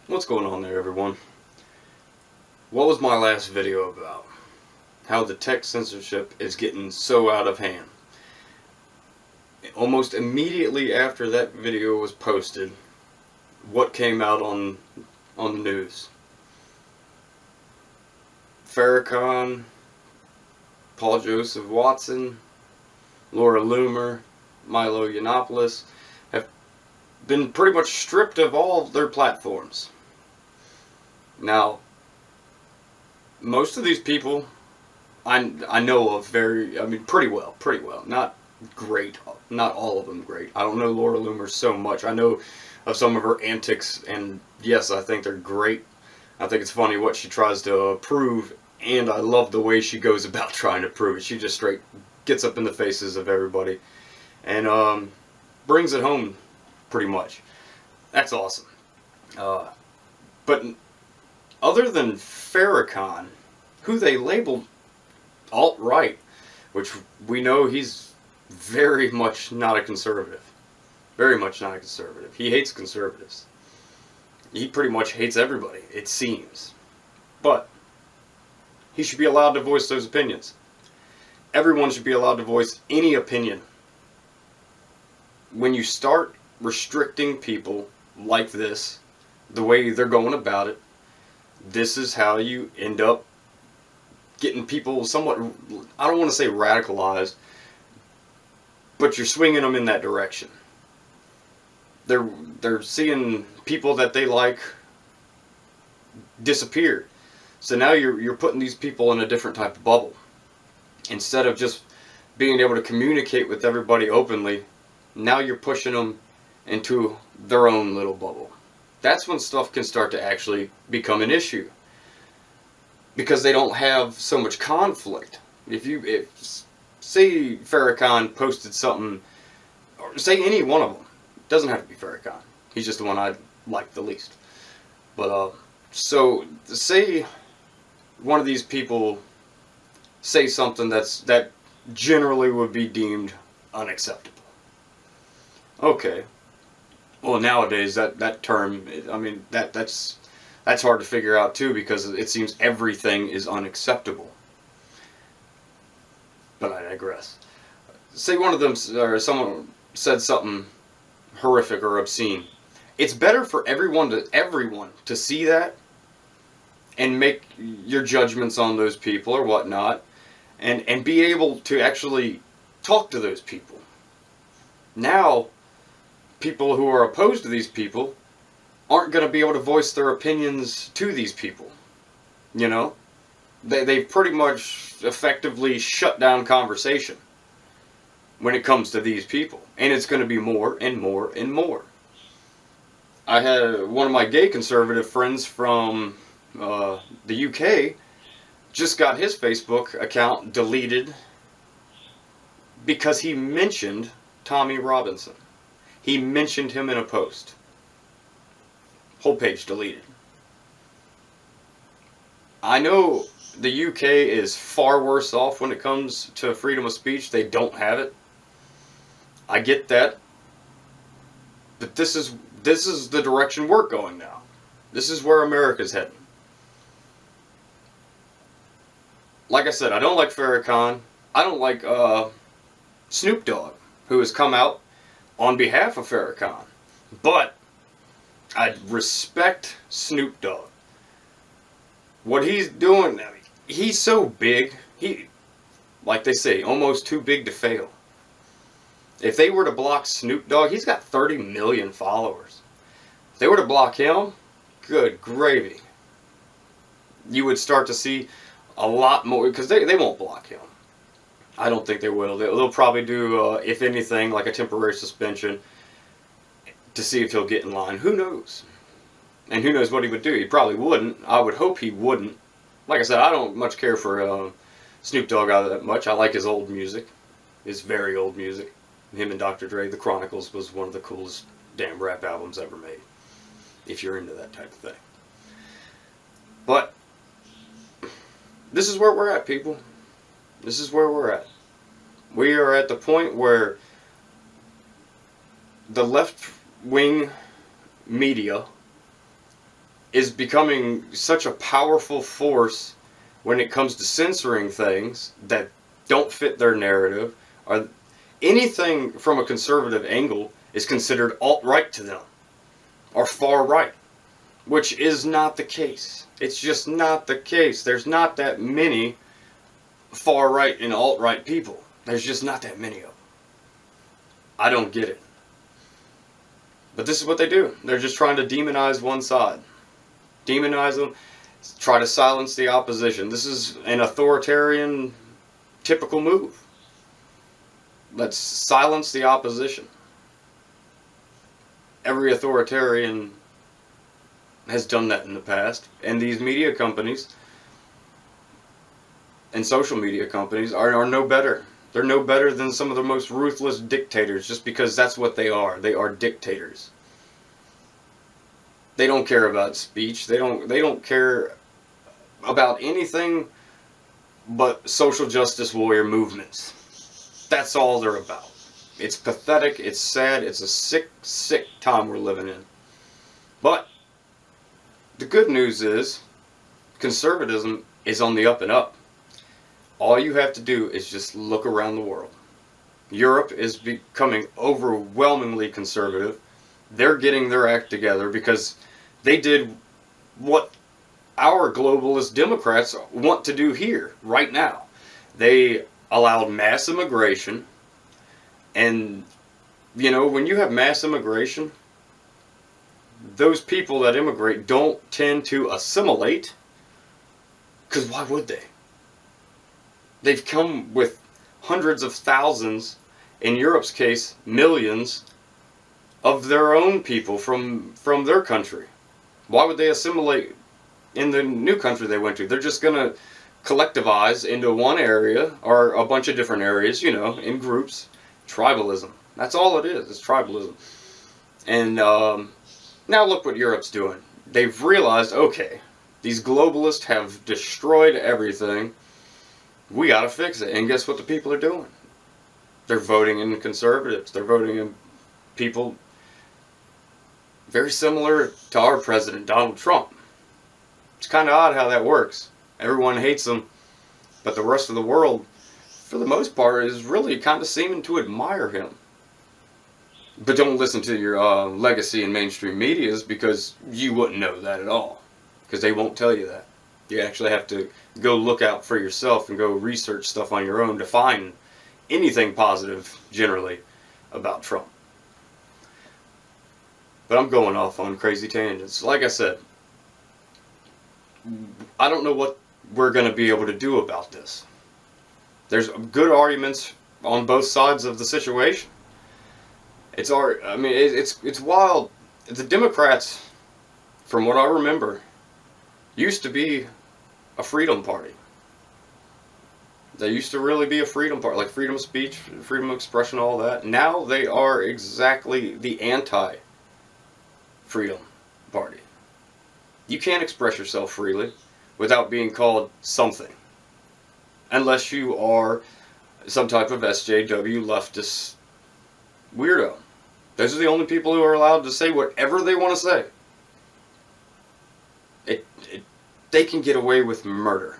What's going on there, everyone? What was my last video about? How the tech censorship is getting so out of hand. Almost immediately after that video was posted, what came out on the news? Farrakhan, Paul Joseph Watson, Laura Loomer, Milo Yiannopoulos have been pretty much stripped of all their platforms. Now, most of these people I know of pretty well. Not great, not all of them great. I don't know Laura Loomer so much. I know of some of her antics, and yes, I think they're great. I think it's funny what she tries to prove, and I love the way she goes about trying to prove it. She just straight gets up in the faces of everybody and brings it home pretty much. That's awesome. But other than Farrakhan, who they labeled alt-right, which we know he's very much not a conservative. Very much not a conservative. He hates conservatives. He pretty much hates everybody, it seems. But he should be allowed to voice those opinions. Everyone should be allowed to voice any opinion. When you start restricting people like this, the way they're going about it, this is how you end up getting people somewhat, I don't want to say radicalized, but you're swinging them in that direction. They're seeing people that they like disappear. So now you're putting these people in a different type of bubble. Instead of just being able to communicate with everybody openly, now you're pushing them into their own little bubble. That's when stuff can start to actually become an issue, because they don't have so much conflict. If say Farrakhan posted something, or say any one of them, it doesn't have to be Farrakhan, he's just the one I like the least, but so say one of these people say something that generally would be deemed unacceptable. Okay, well, nowadays that term, I mean, that's hard to figure out too, because it seems everything is unacceptable. But I digress. Say one of them, or someone said something horrific or obscene. It's better for everyone to see that and make your judgments on those people or whatnot, and be able to actually talk to those people. Now, people who are opposed to these people aren't going to be able to voice their opinions to these people. You know? They've pretty much effectively shut down conversation when it comes to these people. And it's going to be more and more and more. I had one of my gay conservative friends from the UK just got his Facebook account deleted because he mentioned Tommy Robinson. He mentioned him in a post. Whole page deleted. I know the UK is far worse off when it comes to freedom of speech. They don't have it. I get that. But this is the direction we're going now. This is where America's heading. Like I said, I don't like Farrakhan. I don't like Snoop Dogg, who has come out on behalf of Farrakhan. But I respect Snoop Dogg. What he's doing now, he's so big, like they say, almost too big to fail. If they were to block Snoop Dogg, he's got 30 million followers. If they were to block him, good gravy. You would start to see a lot more, because they won't block him. I don't think they will. They'll probably do, if anything, like a temporary suspension to see if he'll get in line. Who knows? And who knows what he would do? He probably wouldn't. I would hope he wouldn't. Like I said, I don't much care for Snoop Dogg all that much. I like his old music. His very old music. Him and Dr. Dre, The Chronicles, was one of the coolest damn rap albums ever made. If you're into that type of thing. But this is where we're at, people. This is where we're at. We are at the point where the left-wing media is becoming such a powerful force when it comes to censoring things that don't fit their narrative, or anything from a conservative angle is considered alt-right to them, or far-right, which is not the case. It's just not the case. There's not that many far-right and alt-right people. There's just not that many of them. I don't get it. But this is what they do. They're just trying to demonize one side. Demonize them, try to silence the opposition. This is an authoritarian typical move. Let's silence the opposition. Every authoritarian has done that in the past, and these media companies and social media companies are no better. They're no better than some of the most ruthless dictators, just because that's what they are. They are dictators. They don't care about speech. They don't care about anything but social justice warrior movements. That's all they're about. It's pathetic, it's sad, it's a sick, sick time we're living in. But the good news is conservatism is on the up and up. All you have to do is just look around the world. Europe is becoming overwhelmingly conservative. They're getting their act together because they did what our globalist Democrats want to do here, right now. They allowed mass immigration. And, you know, when you have mass immigration, those people that immigrate don't tend to assimilate. Because why would they? They've come with hundreds of thousands, in Europe's case, millions, of their own people from their country. Why would they assimilate in the new country they went to? They're just going to collectivize into one area, or a bunch of different areas, you know, in groups. Tribalism. That's all it is. It's tribalism. And now look what Europe's doing. They've realized, okay, these globalists have destroyed everything. We gotta fix it. And guess what the people are doing? They're voting in conservatives. They're voting in people very similar to our president, Donald Trump. It's kind of odd how that works. Everyone hates him, but the rest of the world, for the most part, is really kind of seeming to admire him. But don't listen to your legacy and mainstream medias, because you wouldn't know that at all. Because they won't tell you that. You actually have to go look out for yourself and go research stuff on your own to find anything positive, generally, about Trump. But I'm going off on crazy tangents. Like I said, I don't know what we're going to be able to do about this. There's good arguments on both sides of the situation. It's wild. The Democrats, from what I remember, used to be a freedom party. They used to really be a freedom party, like freedom of speech, freedom of expression, all that. Now they are exactly the anti-freedom party. You can't express yourself freely without being called something. Unless you are some type of SJW leftist weirdo. Those are the only people who are allowed to say whatever they want to say. They can get away with murder.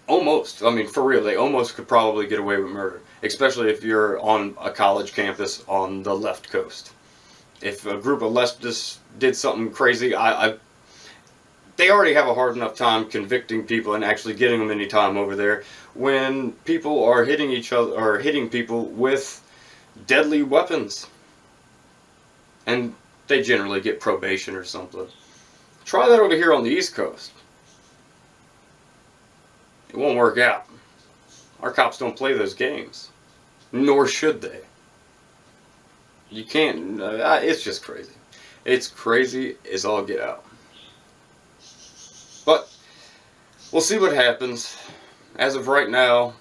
Almost. I mean, for real, they almost could probably get away with murder. Especially if you're on a college campus on the left coast. If a group of leftists did something crazy, they already have a hard enough time convicting people and actually getting them any time over there. When people are hitting each other, or hitting people with deadly weapons. And they generally get probation or something. Try that over here on the East Coast. It won't work out. Our cops don't play those games. Nor should they. You can't, it's just crazy. It's crazy as all get out. But, we'll see what happens. As of right now,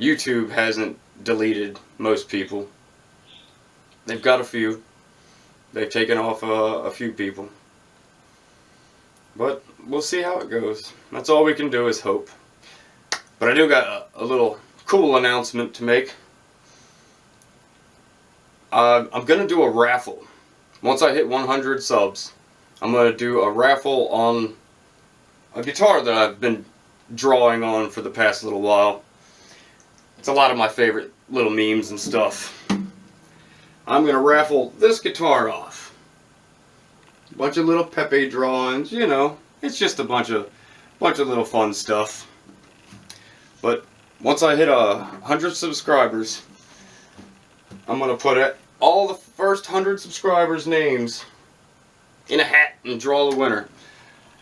YouTube hasn't deleted most people. They've got a few. They've taken off a few people. But we'll see how it goes. That's all we can do is hope. But I do got a little cool announcement to make. I'm going to do a raffle once I hit 100 subs, I'm going to do a raffle on a guitar that I've been drawing on for the past little while. It's a lot of my favorite little memes and stuff. I'm going to raffle this guitar off. A bunch of little Pepe drawings, you know. It's just a bunch of little fun stuff. But once I hit 100 subscribers, I'm going to put all the first 100 subscribers' names in a hat and draw the winner.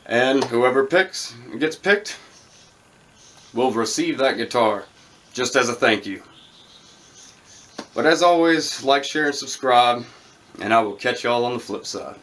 And whoever gets picked will receive that guitar just as a thank you. But as always, like, share, and subscribe, and I will catch y'all on the flip side.